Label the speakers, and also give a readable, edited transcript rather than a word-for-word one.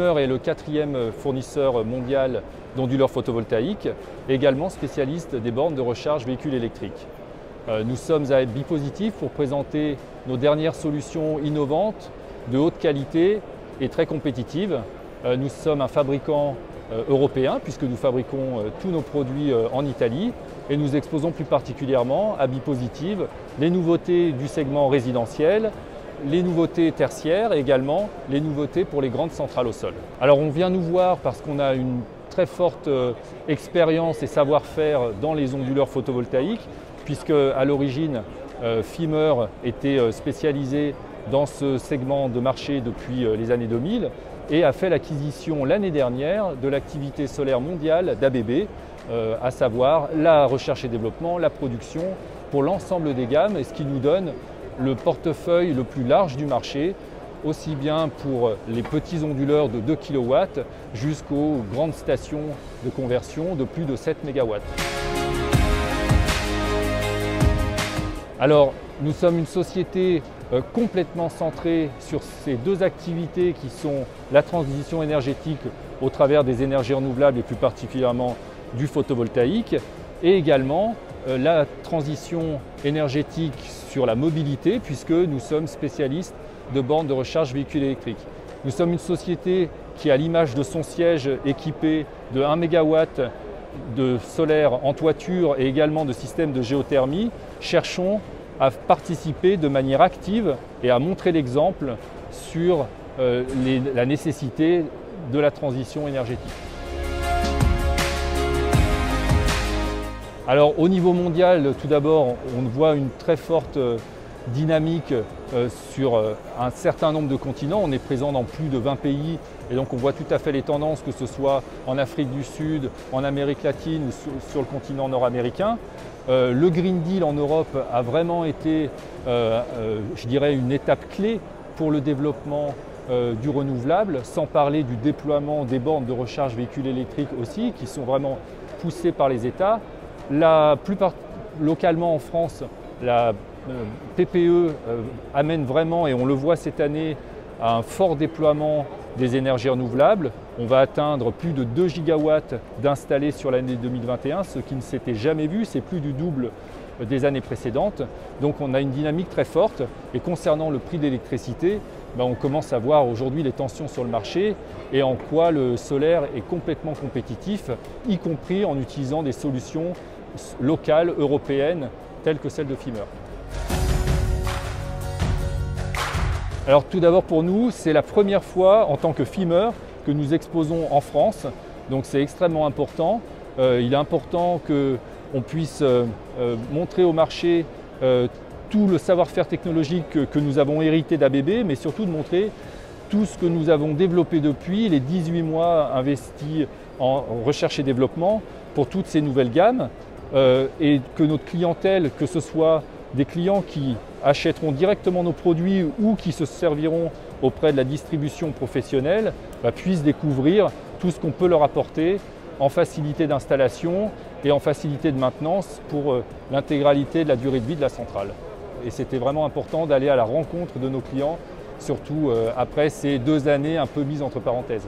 Speaker 1: Fimeur est le 4e fournisseur mondial d'onduleurs photovoltaïques et également spécialiste des bornes de recharge véhicules électriques. Nous sommes à Bipositif pour présenter nos dernières solutions innovantes, de haute qualité et très compétitives. Nous sommes un fabricant européen puisque nous fabriquons tous nos produits en Italie et nous exposons plus particulièrement à Bipositif les nouveautés du segment résidentiel, les nouveautés tertiaires et également les nouveautés pour les grandes centrales au sol. Alors on vient nous voir parce qu'on a une très forte expérience et savoir-faire dans les onduleurs photovoltaïques puisque à l'origine Fimeur était spécialisé dans ce segment de marché depuis les années 2000 et a fait l'acquisition l'année dernière de l'activité solaire mondiale d'ABB, à savoir la recherche et développement, la production pour l'ensemble des gammes et ce qui nous donne le portefeuille le plus large du marché, aussi bien pour les petits onduleurs de 2 kW jusqu'aux grandes stations de conversion de plus de 7 MW. Alors, nous sommes une société complètement centrée sur ces deux activités qui sont la transition énergétique au travers des énergies renouvelables et plus particulièrement du photovoltaïque et également la transition énergétique sur la mobilité puisque nous sommes spécialistes de bornes de recharge véhicules électriques. Nous sommes une société qui, à l'image de son siège équipé de 1 MW de solaire en toiture et également de systèmes de géothermie, cherchons à participer de manière active et à montrer l'exemple sur la nécessité de la transition énergétique. Alors au niveau mondial, tout d'abord, on voit une très forte dynamique sur un certain nombre de continents. On est présent dans plus de 20 pays et donc on voit tout à fait les tendances, que ce soit en Afrique du Sud, en Amérique latine ou sur le continent nord-américain. Le Green Deal en Europe a vraiment été, je dirais, une étape clé pour le développement du renouvelable, sans parler du déploiement des bornes de recharge véhicules électriques aussi, qui sont vraiment poussées par les États. La plupart, localement en France, la PPE amène vraiment, et on le voit cette année, à un fort déploiement des énergies renouvelables. On va atteindre plus de 2 gigawatts d'installés sur l'année 2021, ce qui ne s'était jamais vu, c'est plus du double des années précédentes. Donc on a une dynamique très forte. Et concernant le prix d'électricité, on commence à voir aujourd'hui les tensions sur le marché et en quoi le solaire est complètement compétitif, y compris en utilisant des solutions locales, européennes, telles que celle de Fimeur. Alors tout d'abord pour nous, c'est la première fois en tant que Fimeur que nous exposons en France, donc c'est extrêmement important. Il est important qu'on puisse montrer au marché tout le savoir-faire technologique que nous avons hérité d'ABB, mais surtout de montrer tout ce que nous avons développé depuis les 18 mois investis en recherche et développement pour toutes ces nouvelles gammes et que notre clientèle, que ce soit des clients qui achèteront directement nos produits ou qui se serviront auprès de la distribution professionnelle, puissent découvrir tout ce qu'on peut leur apporter en facilité d'installation et en facilité de maintenance pour l'intégralité de la durée de vie de la centrale. Et c'était vraiment important d'aller à la rencontre de nos clients, surtout après ces 2 années un peu mises entre parenthèses.